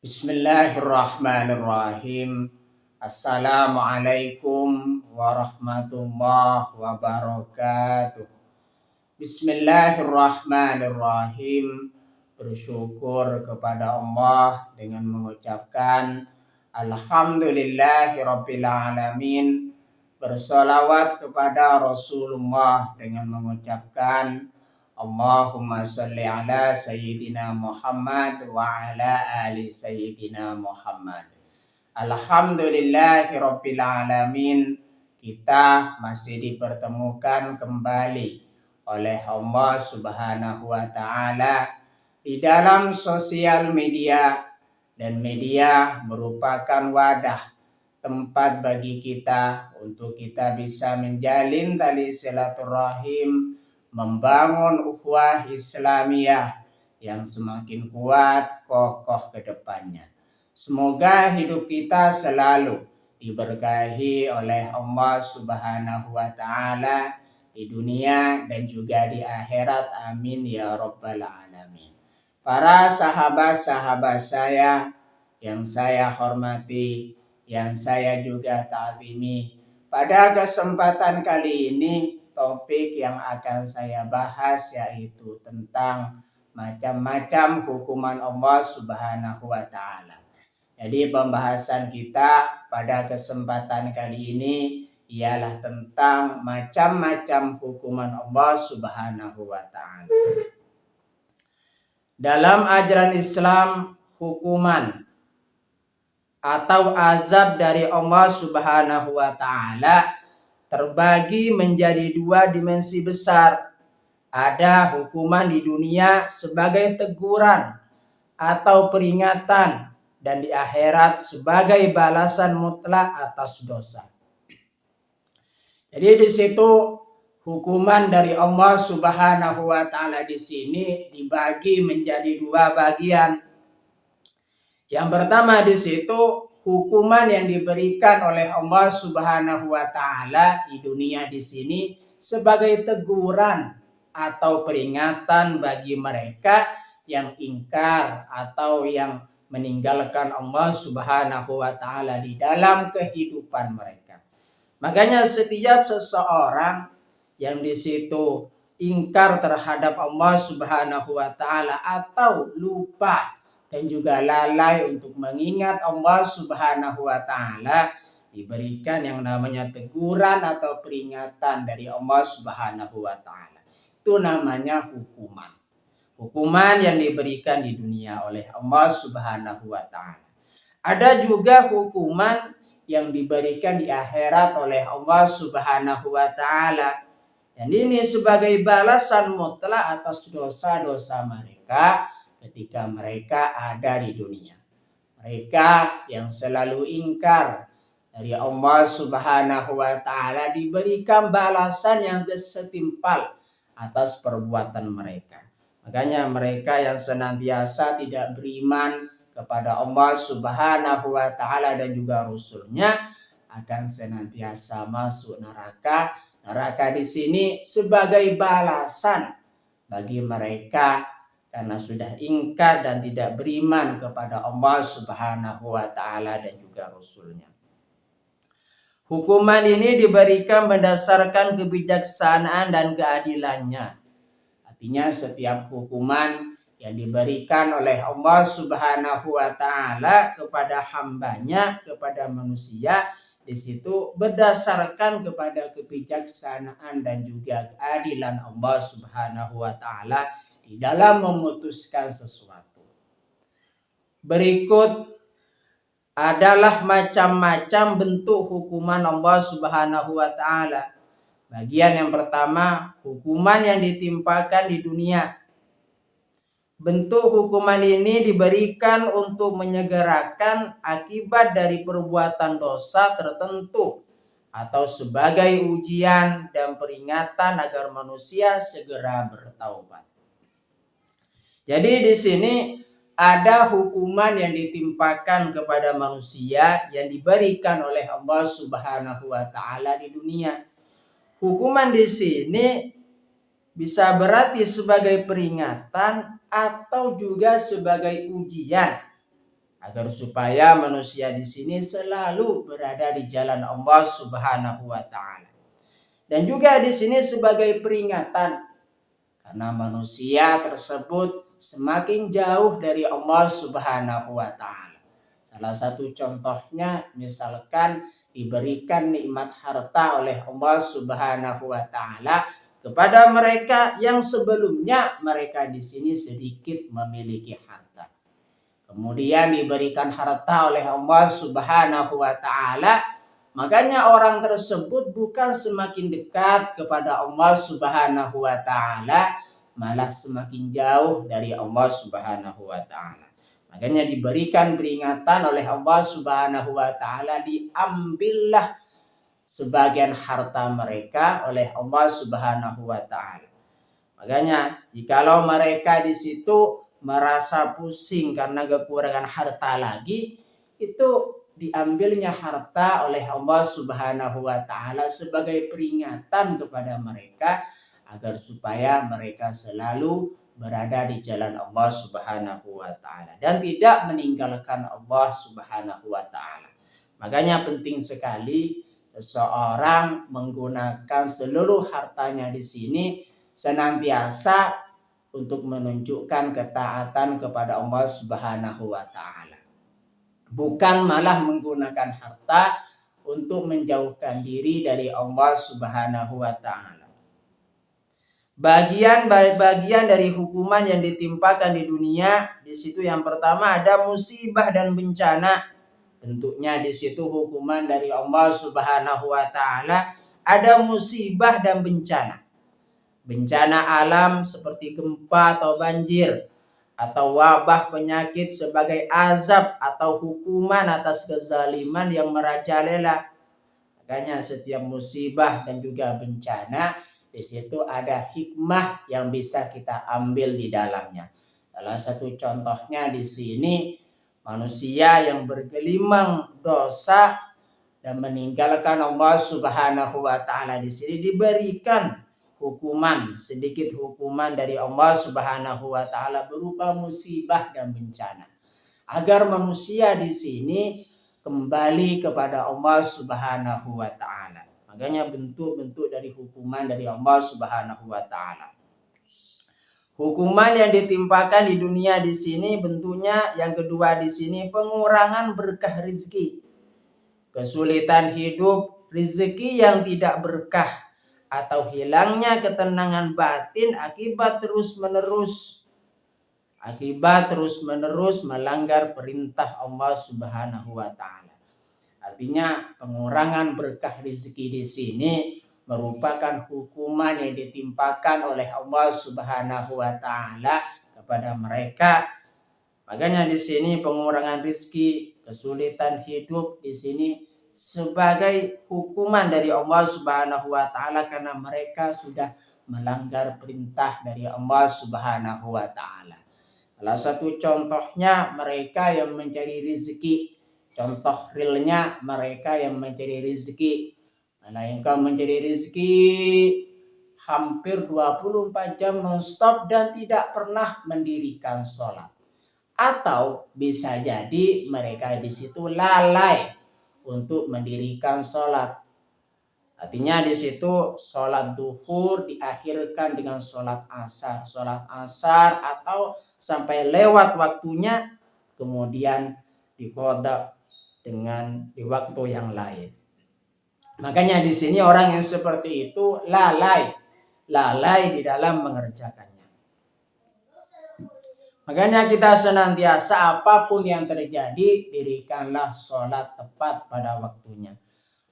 Bismillahirrahmanirrahim. Assalamualaikum warahmatullahi wabarakatuh. Bismillahirrahmanirrahim. Bersyukur kepada Allah dengan mengucapkan Alhamdulillahirabbil alamin. Bersolawat kepada Rasulullah dengan mengucapkan Allahumma sholli ala Sayyidina Muhammad wa ala ali Sayyidina Muhammad. Alhamdulillahirabbil alamin. Kita masih dipertemukan kembali oleh Allah Subhanahu wa taala di dalam sosial media, dan media merupakan wadah tempat bagi kita untuk kita bisa menjalin tali silaturahim, membangun ukhuwah Islamiyah yang semakin kuat, kokoh ke depannya. Semoga hidup kita selalu diberkahi oleh Allah Subhanahu wa taala di dunia dan juga di akhirat. Amin ya rabbal alamin. Para sahabat-sahabat saya yang saya hormati, yang saya juga ta'zimi, pada kesempatan kali ini topik yang akan saya bahas yaitu tentang macam-macam hukuman Allah Subhanahu wa taala. Jadi pembahasan kita pada kesempatan kali ini ialah tentang macam-macam hukuman Allah Subhanahu wa taala. Dalam ajaran Islam, hukuman atau azab dari Allah Subhanahu wa taala terbagi menjadi dua dimensi besar. Ada hukuman di dunia sebagai teguran atau peringatan, dan di akhirat sebagai balasan mutlak atas dosa. Jadi di situ hukuman dari Allah Subhanahu wa taala di sini dibagi menjadi dua bagian. Yang pertama di situ hukuman yang diberikan oleh Allah Subhanahu wa taala di dunia di sini sebagai teguran atau peringatan bagi mereka yang ingkar atau yang meninggalkan Allah Subhanahu wa taala di dalam kehidupan mereka. Makanya setiap seseorang yang di situ ingkar terhadap Allah Subhanahu wa taala atau lupa dan juga lalai untuk mengingat Allah Subhanahu wa taala, diberikan yang namanya teguran atau peringatan dari Allah Subhanahu wa taala. Itu namanya hukuman. Hukuman yang diberikan di dunia oleh Allah Subhanahu wa taala. Ada juga hukuman yang diberikan di akhirat oleh Allah Subhanahu wa taala. Dan ini sebagai balasan mutlak atas dosa-dosa mereka ketika mereka ada di dunia. Mereka yang selalu ingkar dari Allah Subhanahu wa taala diberikan balasan yang setimpal atas perbuatan mereka. Makanya mereka yang senantiasa tidak beriman kepada Allah Subhanahu wa taala dan juga Rasul-Nya akan senantiasa masuk neraka. Neraka di sini sebagai balasan bagi mereka karena sudah ingkar dan tidak beriman kepada Allah Subhanahu wa taala dan juga Rasul-Nya. Hukuman ini diberikan berdasarkan kebijaksanaan dan keadilannya. Artinya setiap hukuman yang diberikan oleh Allah Subhanahu wa taala kepada hambanya, kepada manusia, di situ berdasarkan kepada kebijaksanaan dan juga keadilan Allah Subhanahu wa taala di dalam memutuskan sesuatu. Berikut adalah macam-macam bentuk hukuman Allah Subhanahu wa taala. Bagian yang pertama, hukuman yang ditimpakan di dunia. Bentuk hukuman ini diberikan untuk menyegerakan akibat dari perbuatan dosa tertentu atau sebagai ujian dan peringatan agar manusia segera bertaubat. Jadi di sini ada hukuman yang ditimpakan kepada manusia yang diberikan oleh Allah Subhanahu wa taala di dunia. Hukuman di sini bisa berarti sebagai peringatan atau juga sebagai ujian. agar supaya manusia di sini selalu berada di jalan Allah Subhanahu wa taala. Dan juga di sini sebagai peringatan karena manusia tersebut semakin jauh dari Allah Subhanahu wa taala. Salah satu contohnya misalkan diberikan nikmat harta oleh Allah Subhanahu wa taala kepada mereka yang sebelumnya mereka di sini sedikit memiliki harta. Kemudian diberikan harta oleh Allah Subhanahu wa taala, makanya orang tersebut bukan semakin dekat kepada Allah Subhanahu wa taala, malah semakin jauh dari Allah Subhanahu wa taala. Makanya diberikan peringatan oleh Allah Subhanahu wa taala, diambillah sebagian harta mereka oleh Allah Subhanahu wa taala. Makanya jikalau mereka di situ merasa pusing karena kekurangan harta lagi, itu diambilnya harta oleh Allah Subhanahu wa taala sebagai peringatan kepada mereka agar supaya mereka selalu berada di jalan Allah Subhanahu wa taala dan tidak meninggalkan Allah Subhanahu wa taala. Makanya penting sekali seseorang menggunakan seluruh hartanya di sini senantiasa untuk menunjukkan ketaatan kepada Allah Subhanahu wa taala. Bukan malah menggunakan harta untuk menjauhkan diri dari Allah Subhanahu wa taala. Bagian dari hukuman yang ditimpakan di dunia, di situ yang pertama ada musibah dan bencana. Tentunya di situ hukuman dari Allah Subhanahu wa taala ada musibah dan bencana. Bencana alam seperti gempa atau banjir, atau wabah penyakit sebagai azab atau hukuman atas kezaliman yang merajalela. Makanya setiap musibah dan juga bencana di situ ada hikmah yang bisa kita ambil di dalamnya. Salah satu contohnya di sini manusia yang bergelimang dosa dan meninggalkan Allah Subhanahu wa taala di sini diberikan hukuman, sedikit hukuman dari Allah Subhanahu wa taala berupa musibah dan bencana. Agar manusia di sini kembali kepada Allah Subhanahu wa taala. Makanya bentuk-bentuk dari hukuman dari Allah Subhanahu wa taala. Hukuman yang ditimpakan di dunia di sini bentuknya yang kedua di sini pengurangan berkah rezeki. Kesulitan hidup, rezeki yang tidak berkah, atau hilangnya ketenangan batin akibat terus-menerus melanggar perintah Allah Subhanahu wa taala. Artinya pengurangan berkah rezeki di sini merupakan hukuman yang ditimpakan oleh Allah Subhanahu wa taala kepada mereka. Makanya di sini pengurangan rezeki, kesulitan hidup di sini sebagai hukuman dari Allah Subhanahu wa taala karena mereka sudah melanggar perintah dari Allah Subhanahu wa taala. Salah satu contohnya mereka yang mencari rezeki. Contoh realnya mereka yang mencari rezeki. Mereka mencari rezeki hampir 24 jam non-stop dan tidak pernah mendirikan sholat. Atau bisa jadi mereka di situ lalai untuk mendirikan sholat. Artinya di situ sholat duhur diakhirkan dengan sholat asar atau sampai lewat waktunya kemudian diqadha dengan di waktu yang lain. Makanya di sini orang yang seperti itu lalai di dalam mengerjakannya. Makanya kita senantiasa apapun yang terjadi dirikanlah sholat tepat pada waktunya.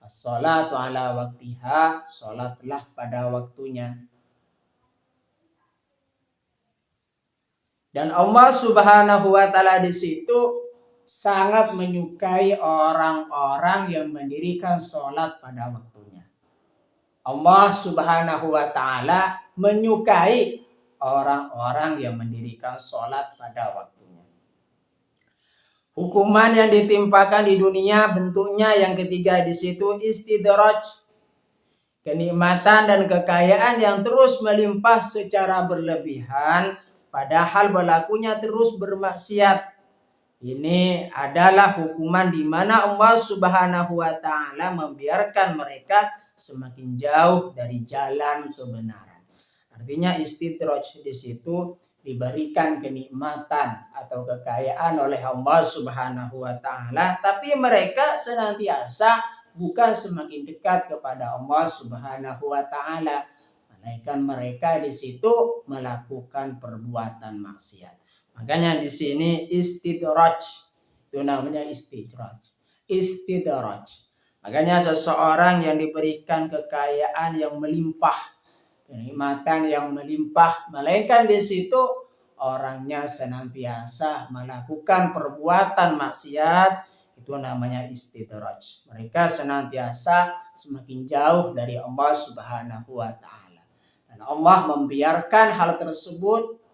As-sholatu ala waktiha, sholatlah pada waktunya. Dan Allah Subhanahu wa taala di situ sangat menyukai orang-orang yang mendirikan sholat pada waktunya. Allah Subhanahu wa taala menyukai orang-orang yang mendirikan sholat pada waktunya. Hukuman yang ditimpakan di dunia bentuknya yang ketiga di situ istidraj. Kenikmatan dan kekayaan yang terus melimpah secara berlebihan padahal pelakunya terus bermaksiat. Ini adalah hukuman di mana Allah Subhanahu wa taala membiarkan mereka semakin jauh dari jalan kebenaran. Artinya istidraj di situ diberikan kenikmatan atau kekayaan oleh Allah Subhanahu wa taala, tapi mereka senantiasa bukan semakin dekat kepada Allah Subhanahu wa taala, melainkan mereka di situ melakukan perbuatan maksiat. Makanya di sini istidraj, itu namanya istidraj. Istidraj. Makanya seseorang yang diberikan kekayaan yang melimpah, kenikmatan yang melimpah, melainkan di situ orangnya senantiasa melakukan perbuatan maksiat, itu namanya istidraj. Mereka senantiasa semakin jauh dari Allah Subhanahu wa taala. Dan Allah membiarkan hal tersebut.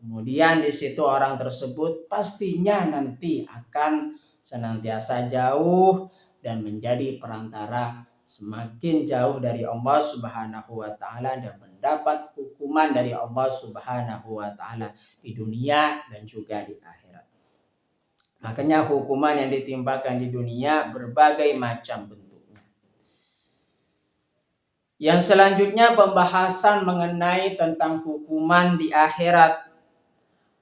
Kemudian di situ orang tersebut pastinya nanti akan senantiasa jauh dan menjadi perantara semakin jauh dari Allah Subhanahu wa taala dan mendapat hukuman dari Allah Subhanahu wa taala di dunia dan juga di akhirat. Makanya hukuman yang ditimpakan di dunia berbagai macam bentuknya. Yang selanjutnya pembahasan mengenai tentang hukuman di akhirat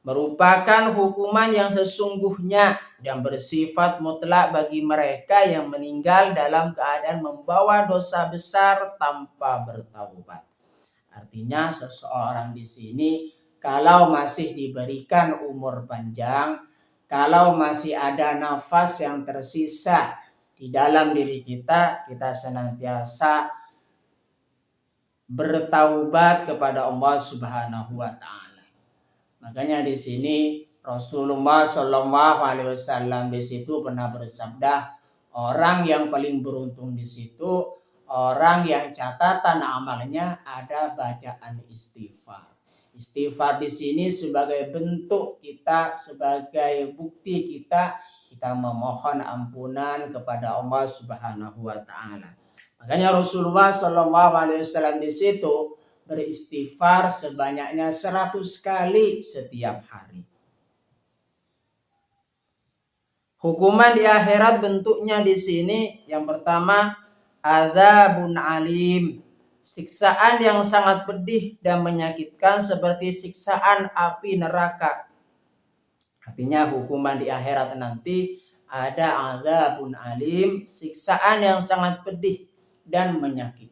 merupakan hukuman yang sesungguhnya dan bersifat mutlak bagi mereka yang meninggal dalam keadaan membawa dosa besar tanpa bertaubat. Artinya seseorang di sini kalau masih diberikan umur panjang, kalau masih ada nafas yang tersisa di dalam diri kita, kita senantiasa bertaubat kepada Allah Subhanahu wa taala. Makanya di sini Rasulullah Shallallahu Alaihi Wasallam di situ pernah bersabda, orang yang paling beruntung di situ orang yang catatan amalnya ada bacaan istighfar. Istighfar di sini sebagai bentuk kita, sebagai bukti kita memohon ampunan kepada Allah Subhanahu wa taala. Makanya Rasulullah Shallallahu Alaihi Wasallam di situ beristighfar sebanyaknya 100 kali setiap hari. Hukuman di akhirat bentuknya di sini yang pertama adzabun alim, siksaan yang sangat pedih dan menyakitkan seperti siksaan api neraka. Artinya hukuman di akhirat nanti ada adzabun alim, siksaan yang sangat pedih dan menyakitkan.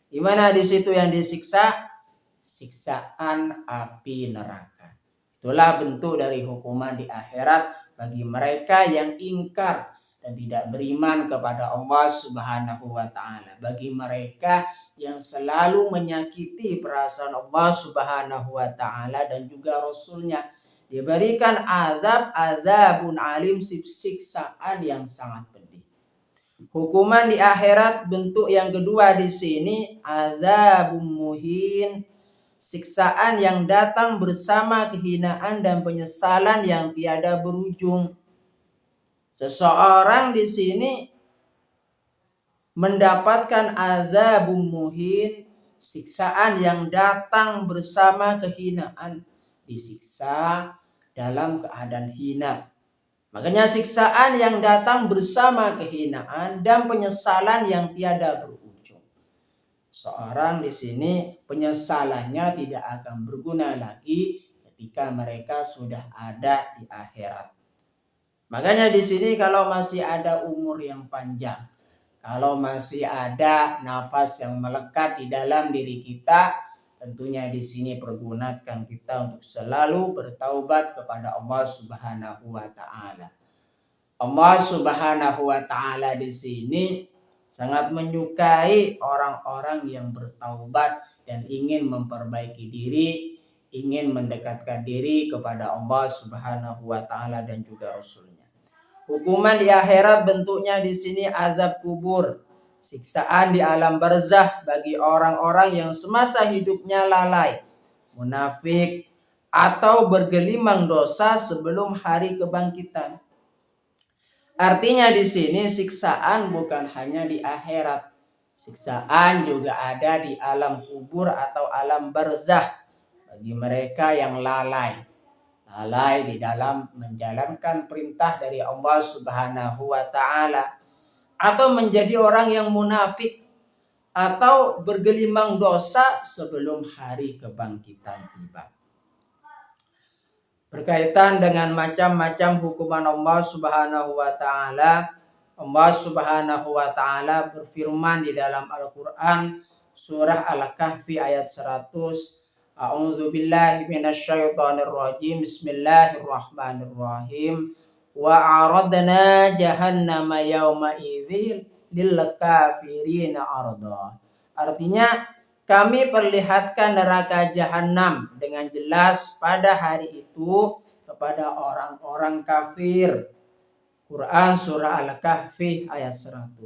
Di mana di situ yang disiksa? Siksaan api neraka. Itulah bentuk dari hukuman di akhirat bagi mereka yang ingkar dan tidak beriman kepada Allah Subhanahu wa taala. Bagi mereka yang selalu menyakiti perasaan Allah Subhanahu wa taala dan juga Rasulnya, diberikan azabun alim, siksaan yang sangat pedih. Hukuman di akhirat bentuk yang kedua di sini azabun muhin, siksaan yang datang bersama kehinaan dan penyesalan yang tiada berujung. Seseorang di sini mendapatkan azabun muhin, siksaan yang datang bersama kehinaan, disiksa dalam keadaan hina. Makanya siksaan yang datang bersama kehinaan dan penyesalan yang tiada berujung. Seorang di sini penyesalannya tidak akan berguna lagi ketika mereka sudah ada di akhirat. Makanya di sini kalau masih ada umur yang panjang, kalau masih ada nafas yang melekat di dalam diri kita, tentunya di sini pergunakan kita untuk selalu bertaubat kepada Allah Subhanahu wa taala. Allah Subhanahu wa taala di sini sangat menyukai orang-orang yang bertaubat dan ingin memperbaiki diri, ingin mendekatkan diri kepada Allah Subhanahu wa taala dan juga Rasulnya. Hukuman di akhirat bentuknya di sini azab kubur, siksaan di alam barzah bagi orang-orang yang semasa hidupnya lalai, munafik, atau bergelimang dosa sebelum hari kebangkitan. Artinya di sini siksaan bukan hanya di akhirat, siksaan juga ada di alam kubur atau alam barzah bagi mereka yang lalai lalai di dalam menjalankan perintah dari Allah Subhanahu wa taala, atau menjadi orang yang munafik atau bergelimang dosa sebelum hari kebangkitan tiba. Berkaitan dengan macam-macam hukuman Allah Subhanahu wa taala, Allah Subhanahu wa taala berfirman di dalam Al-Qur'an surah Al-Kahfi ayat 100. A'udzu billahi minasyaitonir rajim. Bismillahirrahmanirrahim. Wa aradna jahannama yauma idzil lil kafirina arda. Artinya, kami perlihatkan neraka jahanam dengan jelas pada hari itu kepada orang-orang kafir. Quran surah Al-Kahfi ayat 100.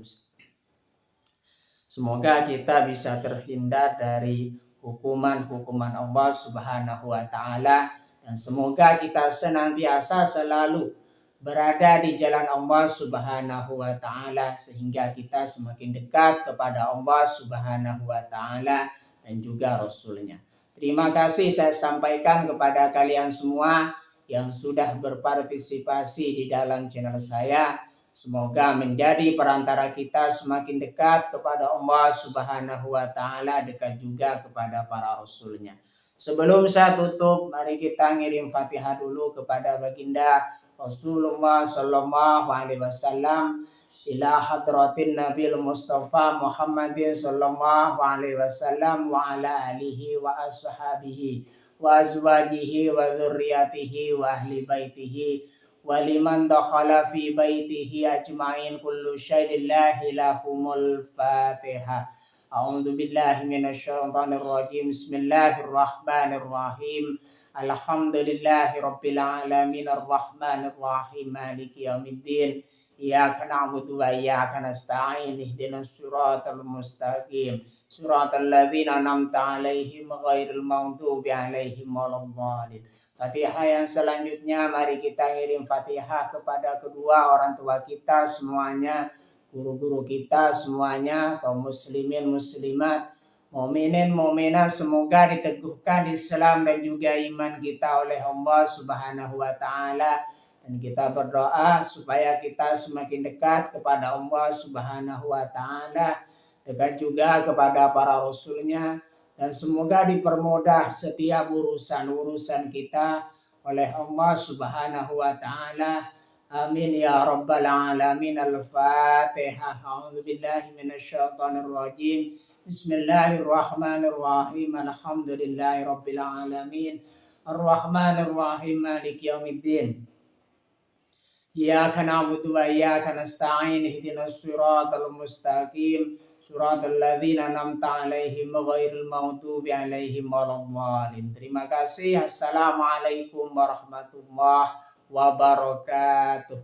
Semoga kita bisa terhindar dari hukuman-hukuman Allah Subhanahu wa taala, dan semoga kita senantiasa selalu berada di jalan Allah Subhanahu wa taala sehingga kita semakin dekat kepada Allah Subhanahu wa taala dan juga Rasulnya. Terima kasih saya sampaikan kepada kalian semua yang sudah berpartisipasi di dalam channel saya. Semoga menjadi perantara kita semakin dekat kepada Allah Subhanahu wa taala, dekat juga kepada para Rasulnya. Sebelum saya tutup, mari kita ngirim Fatihah dulu kepada baginda Rasulullah sallallahu alaihi wasallam, ila hadratin Nabil Mustafa Muhammadin sallallahu alaihi wasallam wa ala alihi wa ashabihi wa azwajihi wa dzurriyyatihi wa ahli baitihi wa liman dakhala fi baitihi ajma'in kullu syai'in lahumul Fatihah. A'udzu billahi minasyaitonir rajim. Bismillahirrahmanirrahim. Alhamdulillahi rabbil alamin arrahmanir rahim maliki yaumiddin. Iyyaka na'budu wa iyyaka nasta'in ihdinas siratal mustaqim. Siratal ladzina an'amta 'alaihim ghairil maghdubi 'alaihim waladdallin. Fatihah yang selanjutnya mari kita ngirim Fatihah kepada kedua orang tua kita semuanya, guru-guru kita semuanya, kaum muslimin muslimat, mukminin mukminat, semoga diteguhkan Islam dan juga iman kita oleh Allah Subhanahu wa taala, dan kita berdoa supaya kita semakin dekat kepada Allah Subhanahu wa taala, dekat juga kepada para rasulnya, dan semoga dipermudah setiap urusan-urusan kita oleh Allah Subhanahu wa taala. Amin ya rabbal alamin. Al-Fatihah. A'udzu billahi minasyaitonir rajim. Bismillahirrahmanirrahim. Alhamdulillahi rabbil alamin. Arrahmanir rahim maliki yaumiddin. Iyyaka na'budu wa iyyaka nasta'in ihdinas siratal mustaqim. Siratal ladzina an'amta 'alaihim ghairil maghdubi 'alaihim waladdallin. Terima kasih. Assalamualaikum warahmatullahi wabarakatuh.